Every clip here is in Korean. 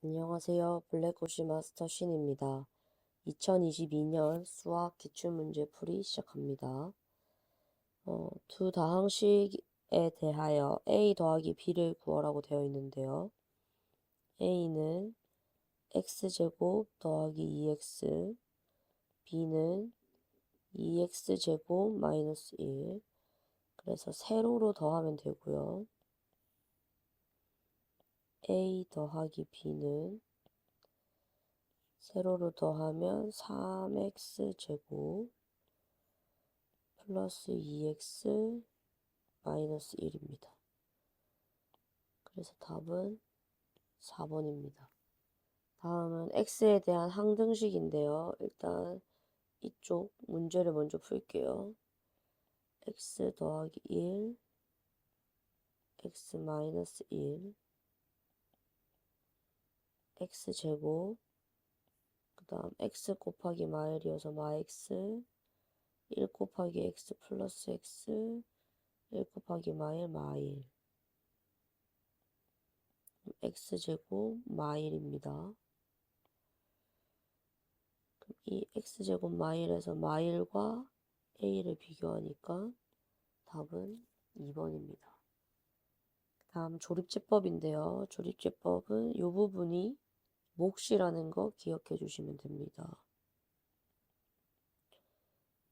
안녕하세요. 블랙호시 마스터 신입니다. 2022년 수학 기출문제 풀이 시작합니다. 두 다항식에 대하여 a 더하기 b를 구하라고 되어 있는데요. a는 x제곱 더하기 2x, b는 2x제곱 마이너스 1. 그래서 세로로 더하면 되고요. a 더하기 b는 세로로 더하면 3x제곱 플러스 2x 마이너스 1입니다. 그래서 답은 4번입니다. 다음은 x에 대한 항등식인데요. 일단 이쪽 문제를 먼저 풀게요. x 더하기 1, x 마이너스 1, x제곱, 그 다음 x 곱하기 마일이어서 마x, 1 곱하기 x 플러스 x, 1 곱하기 마일 마일, x제곱 마일입니다. 이 x제곱 마일에서 마일과 a를 비교하니까 답은 2번입니다. 다음 조립제법인데요. 조립제법은 이 부분이 몫이라는 거 기억해 주시면 됩니다.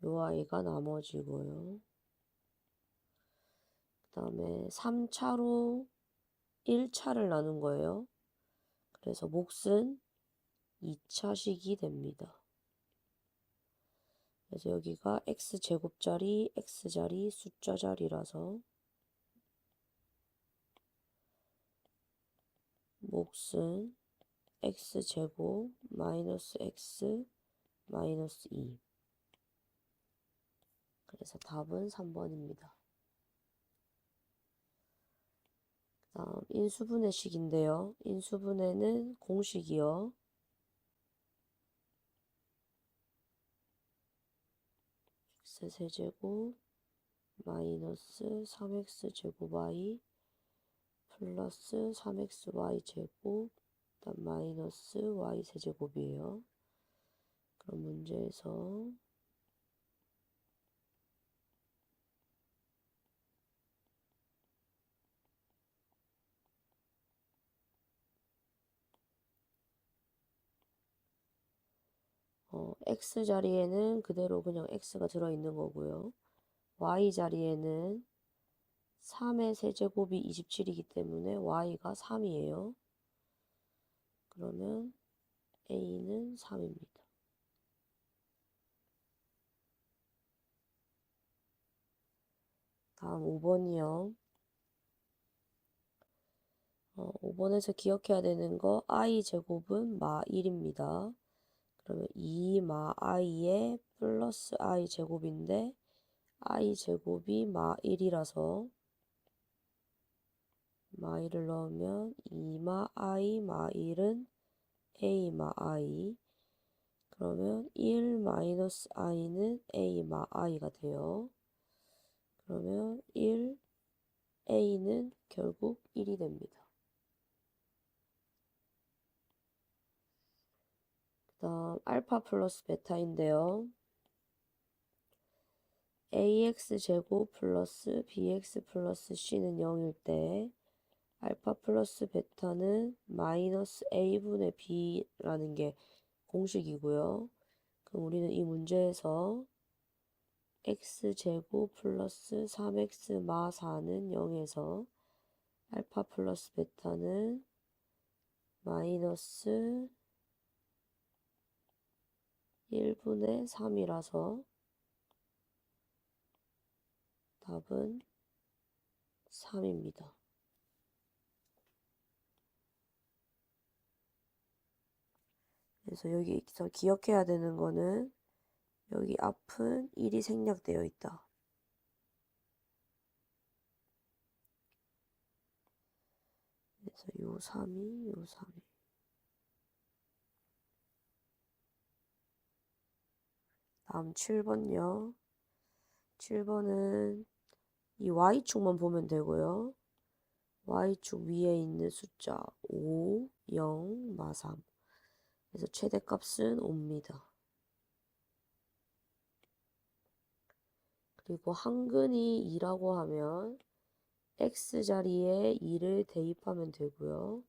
요 아이가 나머지고요. 그 다음에 3차로 1차를 나눈 거예요. 그래서 몫은 2차식이 됩니다. 그래서 여기가 x제곱자리, x자리, 숫자 자리라서 몫은 x제곱 마이너스 x 마이너스 2. 그래서 답은 3번입니다. 다음 인수분해 식인데요. 인수분해는 공식이요. x세제곱 마이너스 3x제곱 y 플러스 3xy 제곱 그다음 마이너스 y세제곱이에요. 그럼 문제에서 x 자리에는 그대로 그냥 x가 들어있는 거고요. y 자리에는 3의 세제곱이 27이기 때문에 y가 3이에요. 그러면 a는 3입니다. 다음 5번이요. 5번에서 기억해야 되는 거 i 제곱은 마 1입니다. 그러면 2마 i의 플러스 i 제곱인데 i 제곱이 마 1이라서 마 1을 넣으면 2마 i 마 1은 a 마 i 그러면 1 마이너스 i는 a 마 i가 돼요. 그러면 1 a는 결국 1이 됩니다. 그 다음 알파 플러스 베타인데요. ax제곱 플러스 bx 플러스 c는 0일 때 알파 플러스 베타는 마이너스 a분의 b라는 게 공식이고요. 그럼 우리는 이 문제에서 x제곱 플러스 3x 마 4는 0에서 알파 플러스 베타는 마이너스 1분의 3이라서 답은 3입니다. 그래서 여기서 기억해야 되는 거는 여기 앞은 1이 생략되어 있다. 그래서 요 3이 요 3이. 다음 7번요. 7번은 이 y축만 보면 되고요. y축 위에 있는 숫자 5, 0, 마 3. 그래서 최대값은 5입니다. 그리고 한근이 2라고 하면 x자리에 2를 대입하면 되고요.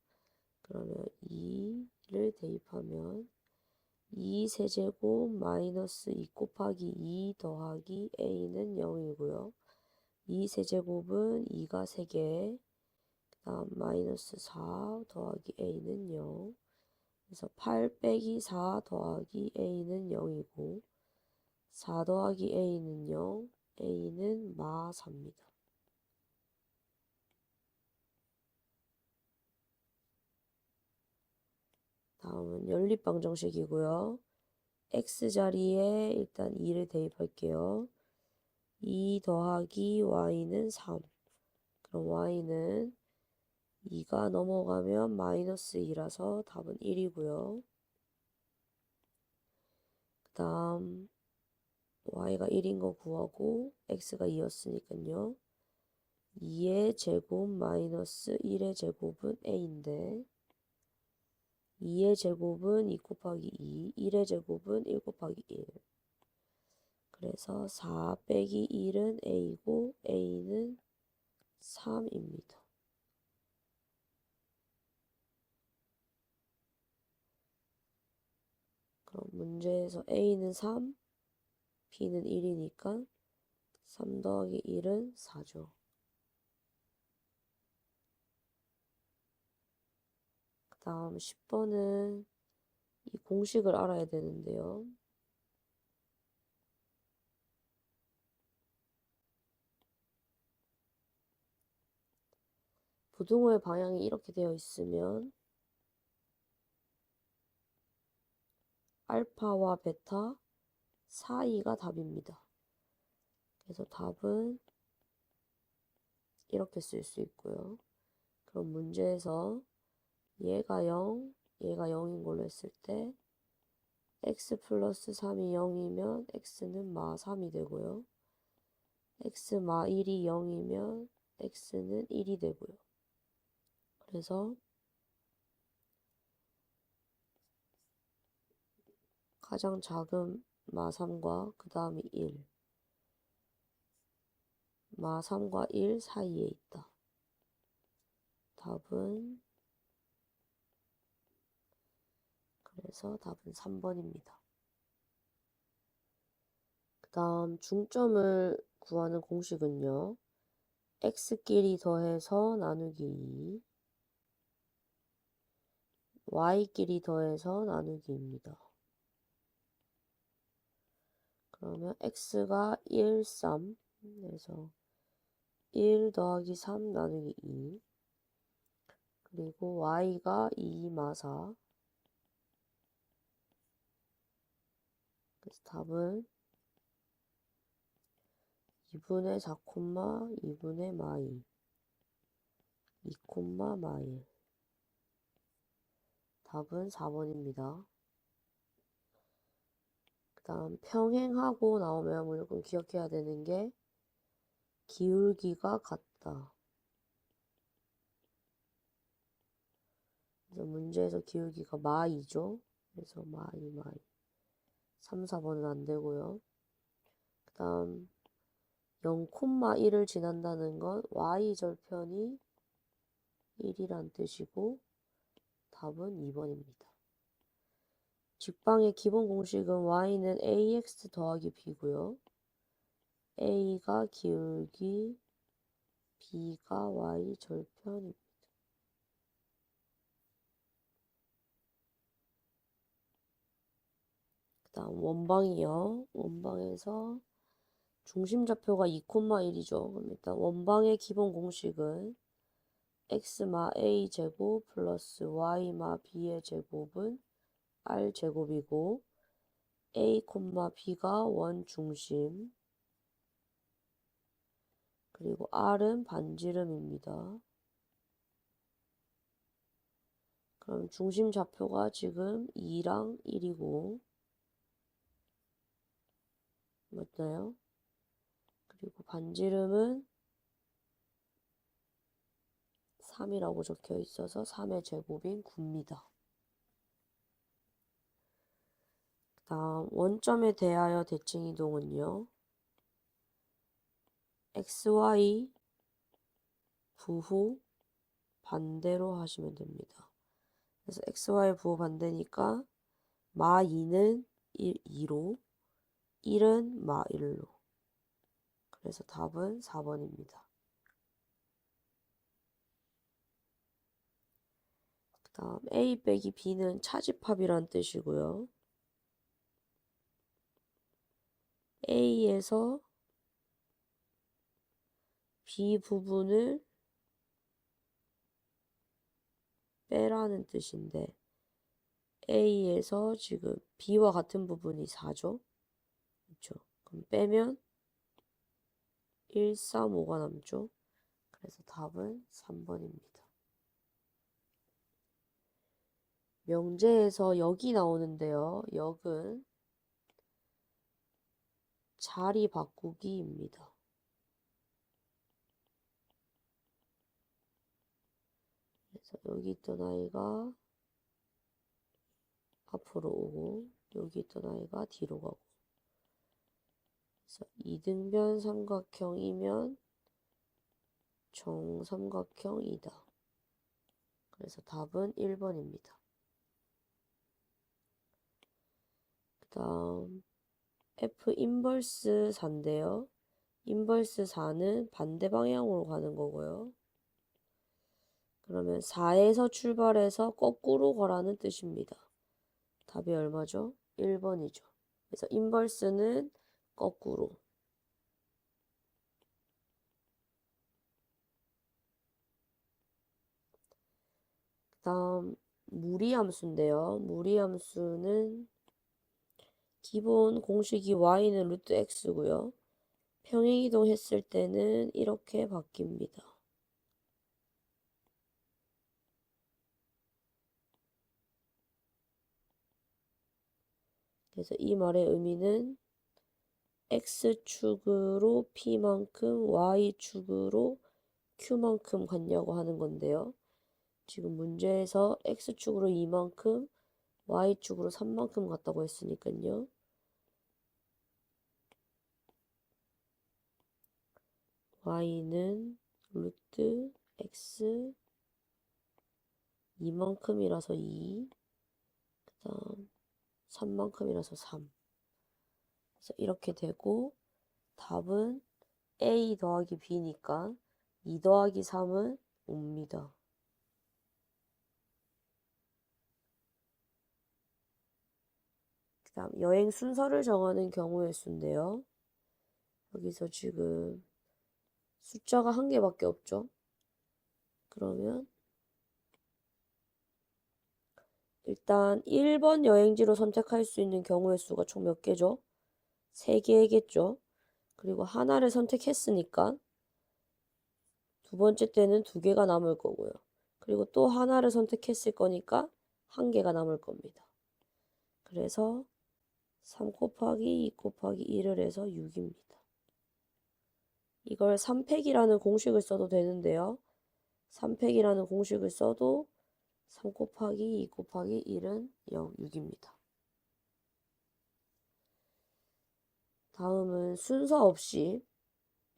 그러면 2를 대입하면 2 세제곱 마이너스 2 곱하기 2 더하기 a는 0이고요. 2 세제곱은 2가 3개, 그 다음 마이너스 4 더하기 a는 0. 그래서 8 빼기 4 더하기 a는 0이고 4 더하기 a는 0, a는 마 4입니다. 다음은 연립방정식이고요. x자리에 일단 2를 대입할게요. 2 더하기 y는 3. 그럼 y는 2가 넘어가면 마이너스 2라서 답은 1이고요. 그 다음 y가 1인 거 구하고 x가 2였으니까요. 2의 제곱 마이너스 1의 제곱은 a인데 2의 제곱은 2 곱하기 2, 1의 제곱은 1 곱하기 1. 그래서 4 빼기 1은 a고 a는 3입니다. 그럼 문제에서 a는 3, b는 1이니까 3 더하기 1은 4죠. 그 다음 10번은 이 공식을 알아야 되는데요. 부등호의 방향이 이렇게 되어 있으면 알파와 베타 사이가 답입니다. 그래서 답은 이렇게 쓸 수 있고요. 그럼 문제에서 얘가 0, 얘가 0인 걸로 했을 때 x 플러스 3이 0이면 x는 마 3이 되고요. x 마 1이 0이면 x는 1이 되고요. 그래서 가장 작은 마 3과 그 다음이 1, 마 3과 1 사이에 있다. 답은 그래서 답은 3번입니다. 그 다음 중점을 구하는 공식은요. x끼리 더해서 나누기 2, y끼리 더해서 나누기입니다. 그러면 x가 1, 3, 그래서 1 더하기 3 나누기 2, 그리고 y가 2, 마 4, 그래서 답은 2분의 4, 2분의 마 2, 2, 마 1. 답은 4번입니다. 그 다음 평행하고 나오면 무조건 기억해야 되는 게 기울기가 같다. 그래서 문제에서 기울기가 마 2죠. 그래서 마 2, 마 2. 3, 4번은 안 되고요. 그 다음 0,1을 지난다는 건 y절편이 1이란 뜻이고 답은 2번입니다. 직방의 기본 공식은 y는 ax 더하기 b고요. a가 기울기, b가 y절편입니다. 그 다음 원방이요. 원방에서 중심좌표가 2,1이죠. 그럼 일단 원방의 기본 공식은 x마 a 제곱 플러스 y마 b의 제곱은 r 제곱이고 a, b가 원중심 그리고 r은 반지름입니다. 그럼 중심 좌표가 지금 2랑 1이고 맞나요? 그리고 반지름은 3이라고 적혀 있어서 3의 제곱인 9입니다. 그 다음 원점에 대하여 대칭 이동은요. xy 부호 반대로 하시면 됩니다. 그래서 xy 부호 반대니까 마 2는 2로 1은 마 1로. 그래서 답은 4번입니다. 그 다음 A 빼기 B는 차집합이란 뜻이고요. A에서 B 부분을 빼라는 뜻인데 A에서 지금 B와 같은 부분이 4죠. 그렇죠. 그럼 빼면 1, 3, 5가 남죠. 그래서 답은 3번입니다. 명제에서 역이 나오는데요. 역은 자리 바꾸기입니다. 그래서 여기 있던 아이가 앞으로 오고 여기 있던 아이가 뒤로 가고. 그래서 이등변 삼각형이면 정삼각형이다. 그래서 답은 1번입니다. 그 다음 F 인버스 4인데요. 인버스 4는 반대 방향으로 가는 거고요. 그러면 4에서 출발해서 거꾸로 가라는 뜻입니다. 답이 얼마죠? 1번이죠. 그래서 인버스는 거꾸로. 그 다음 무리함수인데요. 무리함수는 기본 공식이 y는 루트 x고요. 평행이동 했을 때는 이렇게 바뀝니다. 그래서 이 말의 의미는 x축으로 p만큼 y축으로 q만큼 갔냐고 하는 건데요. 지금 문제에서 x축으로 2만큼 y축으로 3만큼 갔다고 했으니까요. y는 루트 x 2만큼이라서 2, 그 다음 3만큼이라서 3. 그래서 이렇게 되고 답은 a 더하기 b니까 2 더하기 3은 5입니다. 그 다음 여행 순서를 정하는 경우의 수인데요. 여기서 지금 숫자가 한 개밖에 없죠. 그러면 일단 1번 여행지로 선택할 수 있는 경우의 수가 총 몇 개죠? 3개겠죠. 그리고 하나를 선택했으니까 두 번째 때는 2개가 남을 거고요. 그리고 또 하나를 선택했을 거니까 1개가 남을 겁니다. 그래서 3 곱하기 2 곱하기 1을 해서 6입니다. 이걸 3팩이라는 공식을 써도 되는데요. 3팩이라는 공식을 써도 3 곱하기 2 곱하기 1은 6입니다. 다음은 순서 없이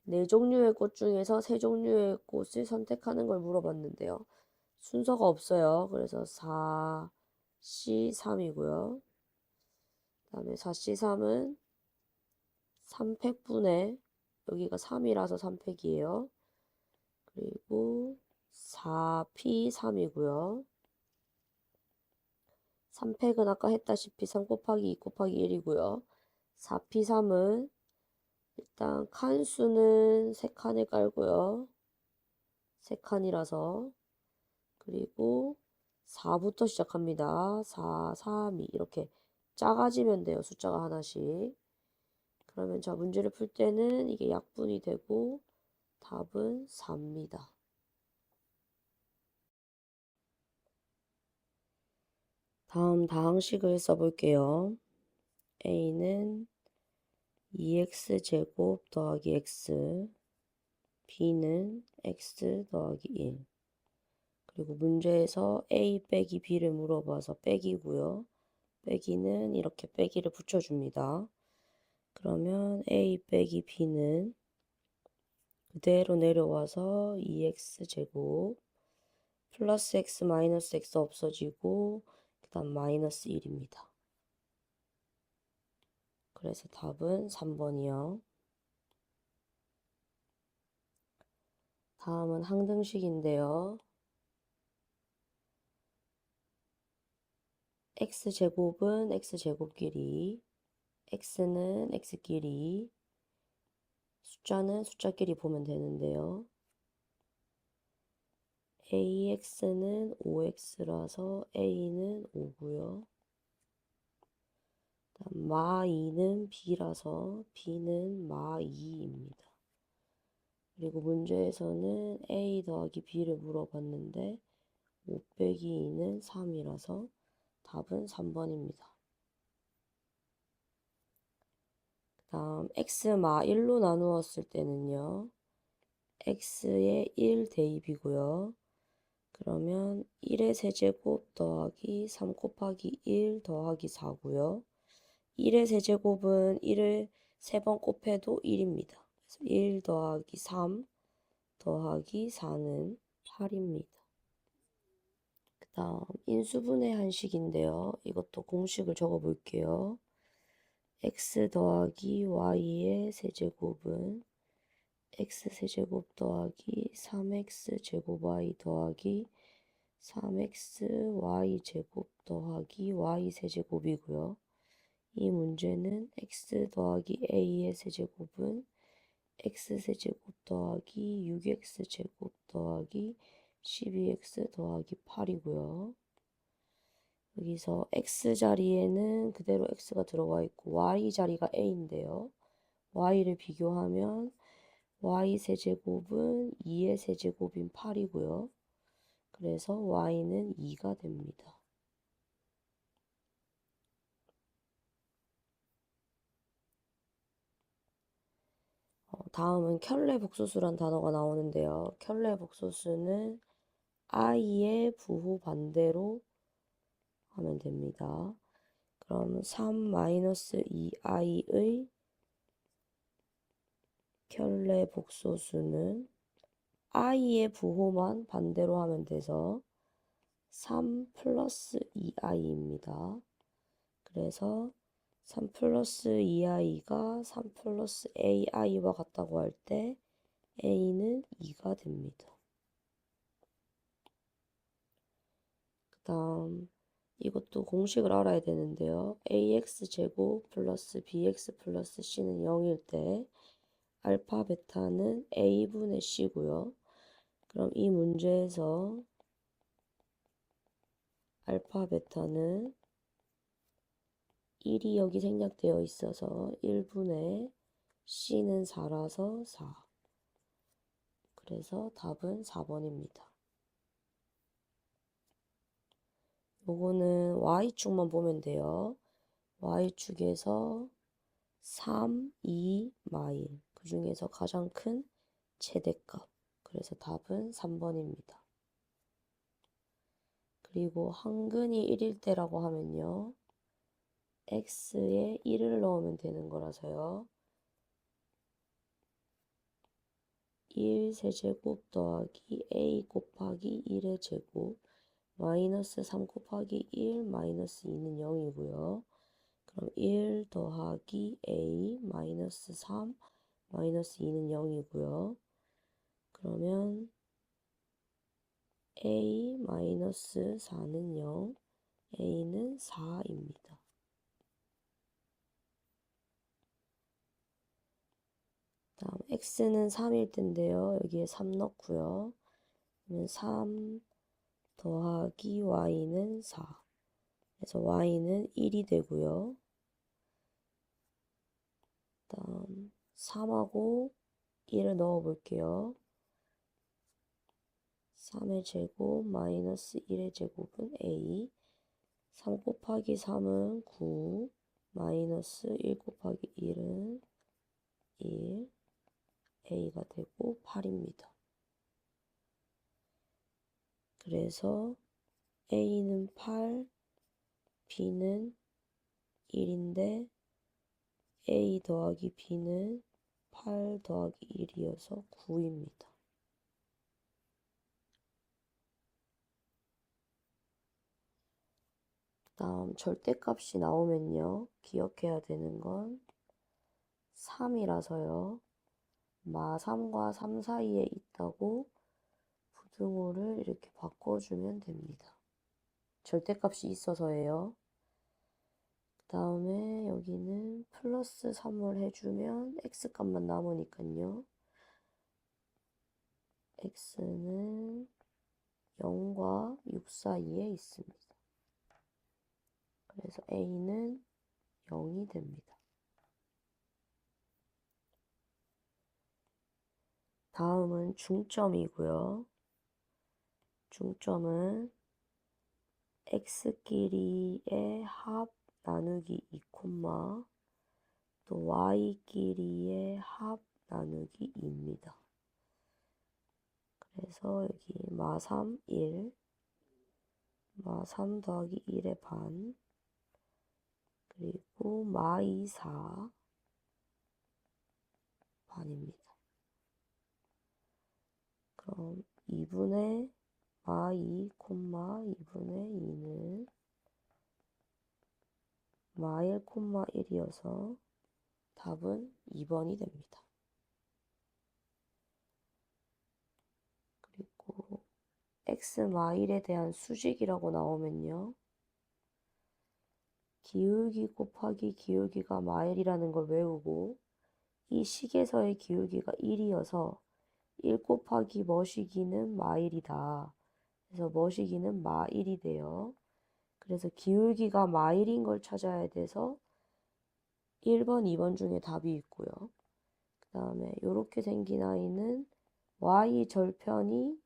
4종류의 꽃 중에서 3종류의 꽃을 선택하는 걸 물어봤는데요. 순서가 없어요. 그래서 4C3이고요. 그 다음에 4C3은 3팩분의 여기가 3이라서 3팩이에요. 그리고 4P3이고요. 3팩은 아까 했다시피 3 곱하기 2 곱하기 1이고요. 4P3은 일단 칸수는 3칸을 깔고요. 3칸이라서 그리고 4부터 시작합니다. 4, 3, 2 이렇게 작아지면 돼요. 숫자가 하나씩. 그러면 자 문제를 풀 때는 이게 약분이 되고 답은 4입니다. 다음 다항식을 써볼게요. A는 2x제곱 더하기 x, B는 x 더하기 1. 그리고 문제에서 a 빼기 b를 물어봐서 빼기고요. 빼기는 이렇게 빼기를 붙여줍니다. 그러면 a 빼기 b는 그대로 내려와서 2x제곱 플러스 x 마이너스 x 없어지고 그 다음 마이너스 1입니다. 그래서 답은 3번이요. 다음은 항등식인데요. x제곱은 x제곱끼리, x는 x끼리, 숫자는 숫자끼리 보면 되는데요. ax는 5x라서 a는 5고요. 마 2는 b라서 b는 마 2입니다. 그리고 문제에서는 a 더하기 b를 물어봤는데 5 빼기 2는 3이라서 답은 3번입니다. 그 다음 x 마 1로 나누었을 때는요. x의 1 대입이고요. 그러면 1의 세제곱 더하기 3 곱하기 1 더하기 4고요. 1의 세제곱은 1을 3번 곱해도 1입니다. 그래서 1 더하기 3 더하기 4는 8입니다. 그 다음 인수분해 한식인데요. 이것도 공식을 적어 볼게요. x 더하기 y의 세제곱은 x 세제곱 더하기 3x 제곱 y 더하기 3x y 제곱 더하기 y 세제곱이고요. 이 문제는 x 더하기 a의 세제곱은 x 세제곱 더하기 6x 제곱 더하기 12x 더하기 8이고요. 여기서 x 자리에는 그대로 x가 들어가 있고 y 자리가 a인데요. y를 비교하면 y 세제곱은 2의 세제곱인 8이고요. 그래서 y는 2가 됩니다. 다음은 켤레 복소수란 단어가 나오는데요. 켤레 복소수는 i의 부호 반대로 하면 됩니다. 그럼 3-2i의 켤레 복소수는 i의 부호만 반대로 하면 돼서 3 플러스 2i입니다. 그래서 3 플러스 2i가 3 플러스 ai와 같다고 할 때 a는 2가 됩니다. 그 다음 이것도 공식을 알아야 되는데요. ax제곱 플러스 bx 플러스 c는 0일 때 알파 베타는 a분의 c고요. 그럼 이 문제에서 알파 베타는 1이 여기 생략되어 있어서 1분의 c는 4라서 4. 그래서 답은 4번입니다. 요거는 y축만 보면 돼요. y축에서 3, 2, 마일. 그 중에서 가장 큰 최대값. 그래서 답은 3번입니다. 그리고 한근이 1일 때라고 하면요. x에 1을 넣으면 되는 거라서요. 1 세제곱 더하기 a 곱하기 1의 제곱 마이너스 3 곱하기 1 마이너스 2는 0이고요. 그럼 1 더하기 a 마이너스 3 마이너스 2는 0이고요. 그러면 a 마이너스 4는 0, a는 4입니다. 다음 x는 3일 텐데요. 여기에 3 넣고요. 그러면 3 더하기 y는 4. 그래서 y는 1이 되고요. 다음 3하고 1을 넣어 볼게요. 3의 제곱 마이너스 1의 제곱은 a. 3 곱하기 3은 9. 마이너스 1 곱하기 1은 1. a가 되고 8입니다. 그래서 A는 8, B는 1인데 A 더하기 B는 8 더하기 1이어서 9입니다. 다음 절대값이 나오면요. 기억해야 되는 건 3이라서요. 마 3과 3 사이에 있다고 부등호를 이렇게 바꿔주면 됩니다. 절대값이 있어서예요. 그 다음에 여기는 플러스 3을 해주면 x값만 남으니까요. x는 0과 6 사이에 있습니다. 그래서 a는 0이 됩니다. 다음은 중점이고요. 중점은 x끼리의 합 나누기 2, 또 y끼리의 합 나누기 2입니다. 그래서 여기 마 3, 1, 마 3 더하기 1의 반, 그리고 마 2, 4 반입니다. 그럼 2분의 마 2, 2분의 2는 마 1, 1이어서 답은 2번이 됩니다. 그리고 x 마 1에 대한 수직이라고 나오면요. 기울기 곱하기 기울기가 마 1이라는 걸 외우고 이 식에서의 기울기가 1이어서 1 곱하기 머시기는 마 1이다. 그래서 머시기는 마 1이 돼요. 그래서 기울기가 마 1인 걸 찾아야 돼서 1번, 2번 중에 답이 있고요. 그 다음에 이렇게 생긴 아이는 y 절편이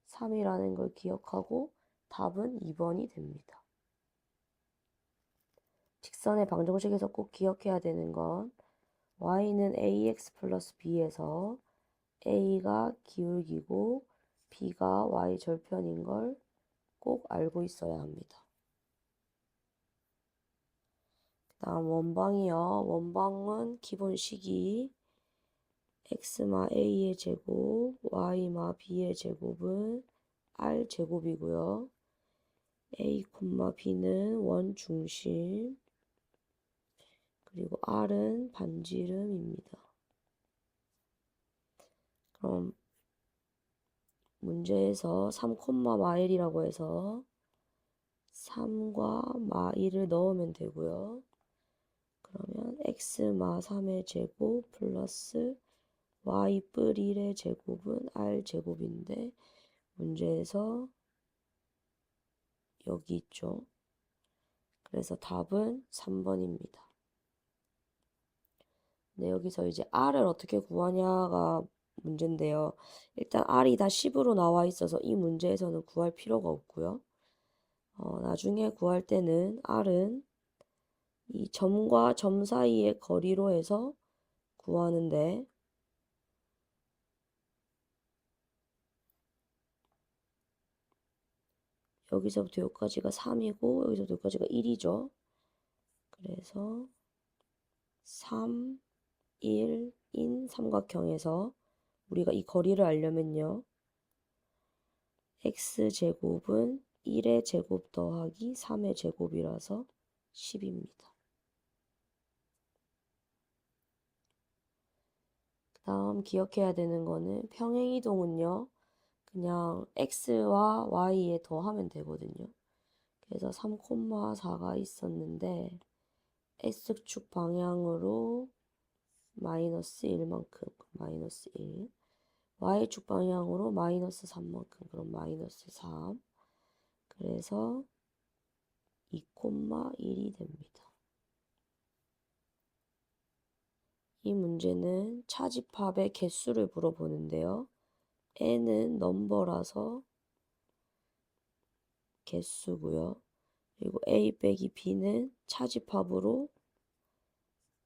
3이라는 걸 기억하고 답은 2번이 됩니다. 직선의 방정식에서 꼭 기억해야 되는 건 y는 ax 플러스 b에서 a가 기울기고 b가 y 절편인 걸 꼭 알고 있어야 합니다. 다음 원방이요. 원방은 기본식이 x마 a의 제곱, y마 b의 제곱은 r 제곱이고요. a, b는 원중심, 그리고 r은 반지름입니다. 그럼 문제에서 3, 마일이라고 해서 3과 마1을 넣으면 되고요. 그러면 x마 3의 제곱 플러스 y 뿔 1의 제곱은 r 제곱인데 문제에서 여기 있죠. 그래서 답은 3번입니다. 네, 여기서 이제 r을 어떻게 구하냐가 문제인데요. 일단 r이 다 10으로 나와 있어서 이 문제에서는 구할 필요가 없고요. 나중에 구할 때는 r은 이 점과 점 사이의 거리로 해서 구하는데 여기서부터 여기까지가 3이고 여기서부터 여기까지가 1이죠. 그래서 3, 1인 삼각형에서 우리가 이 거리를 알려면요. x제곱은 1의 제곱 더하기 3의 제곱이라서 10입니다. 그 다음 기억해야 되는 거는 평행이동은요. 그냥 x와 y에 더하면 되거든요. 그래서 3, 4가 있었는데 x축 방향으로 마이너스 1만큼, 마이너스 1. y축 방향으로 마이너스 3만큼, 그럼 마이너스 3. 그래서 2, 1이 됩니다. 이 문제는 차집합의 개수를 물어보는데요. n은 넘버라서 개수고요. 그리고 a 빼기 b는 차집합으로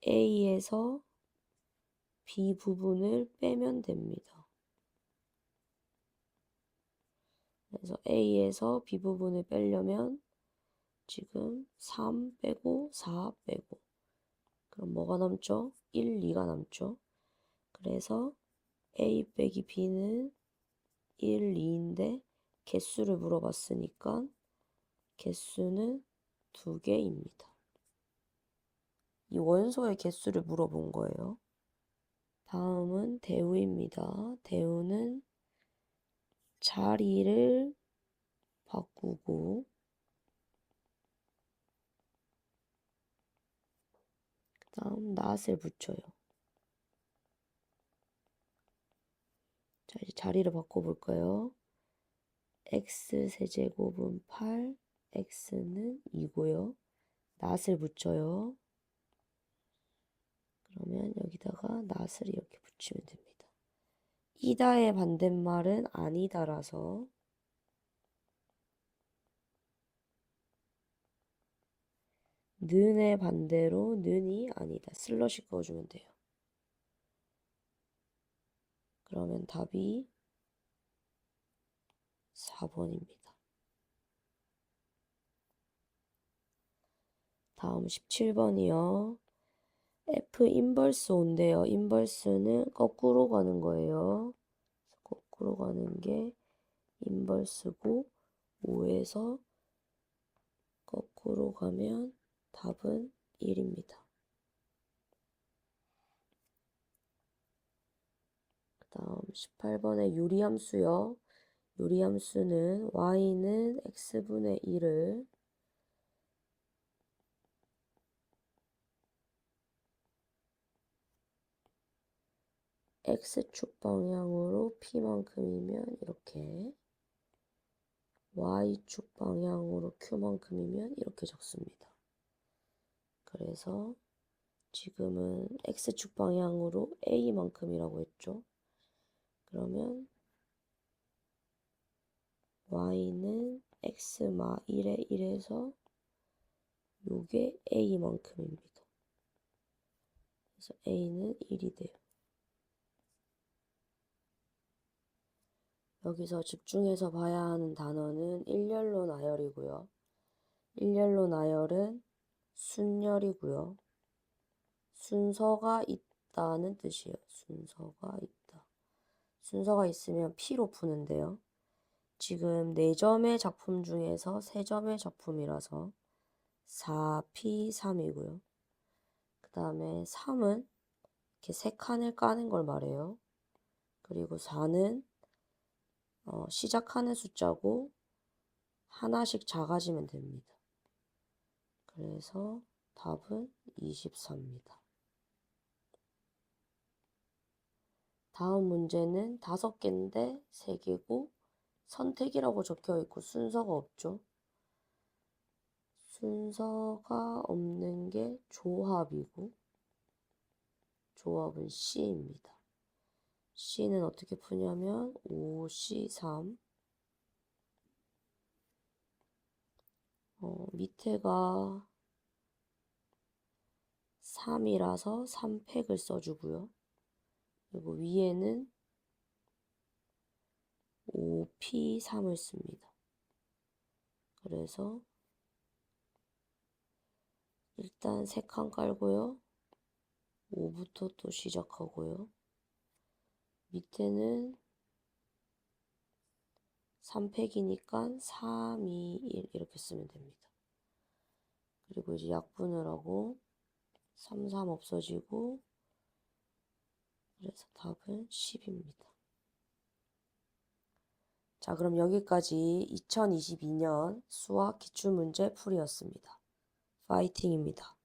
a에서 b 부분을 빼면 됩니다. 그래서 A에서 B 부분을 빼려면 지금 3 빼고 4 빼고 그럼 뭐가 남죠? 1, 2가 남죠. 그래서 A 빼기 B는 1, 2인데 개수를 물어봤으니까 개수는 2개입니다. 이 원소의 개수를 물어본 거예요. 다음은 대우입니다. 대우는 자리를 바꾸고 그 다음 낫을 붙여요. 자, 이제 자리를 바꿔볼까요? x세제곱은 8, x는 2고요. 낫을 붙여요. 그러면 여기다가 낫을 이렇게 붙이면 됩니다. 이다의 반대말은 아니다라서 는의 반대로 는이 아니다. 슬러시 그어주면 돼요. 그러면 답이 4번입니다. 다음 17번이요. F 인버스 온대요. 인버스는 거꾸로 가는 거예요. 거꾸로 가는 게 인버스고 5에서 거꾸로 가면 답은 1입니다. 그 다음 18번의 유리함수요. 유리함수는 y는 x분의 1을 x축 방향으로 p만큼이면 이렇게 y축 방향으로 q만큼이면 이렇게 적습니다. 그래서 지금은 x축 방향으로 a만큼이라고 했죠. 그러면 y는 x마 1에 1에서 요게 a만큼입니다. 그래서 a는 1이 돼요. 여기서 집중해서 봐야 하는 단어는 일렬로 나열이고요. 일렬로 나열은 순열이고요. 순서가 있다는 뜻이에요. 순서가 있다. 순서가 있으면 P로 푸는데요. 지금 4점의 작품 중에서 3점의 작품이라서 4P 3이고요. 그 다음에 3은 이렇게 3칸을 까는 걸 말해요. 그리고 4는 시작하는 숫자고 하나씩 작아지면 됩니다. 그래서 답은 24입니다. 다음 문제는 5개인데 3개고 선택이라고 적혀 있고 순서가 없죠. 순서가 없는 게 조합이고 조합은 C입니다. C는 어떻게 푸냐면 5C3 밑에가 3이라서 3팩을 써주고요. 그리고 위에는 5P3을 씁니다. 그래서 일단 3칸 깔고요. 5부터 또 시작하고요. 밑에는 3팩이니까 3, 2, 1 이렇게 쓰면 됩니다. 그리고 이제 약분을 하고 3, 3 없어지고 그래서 답은 10입니다. 자, 그럼 여기까지 2022년 수학 기출문제 풀이였습니다. 파이팅입니다.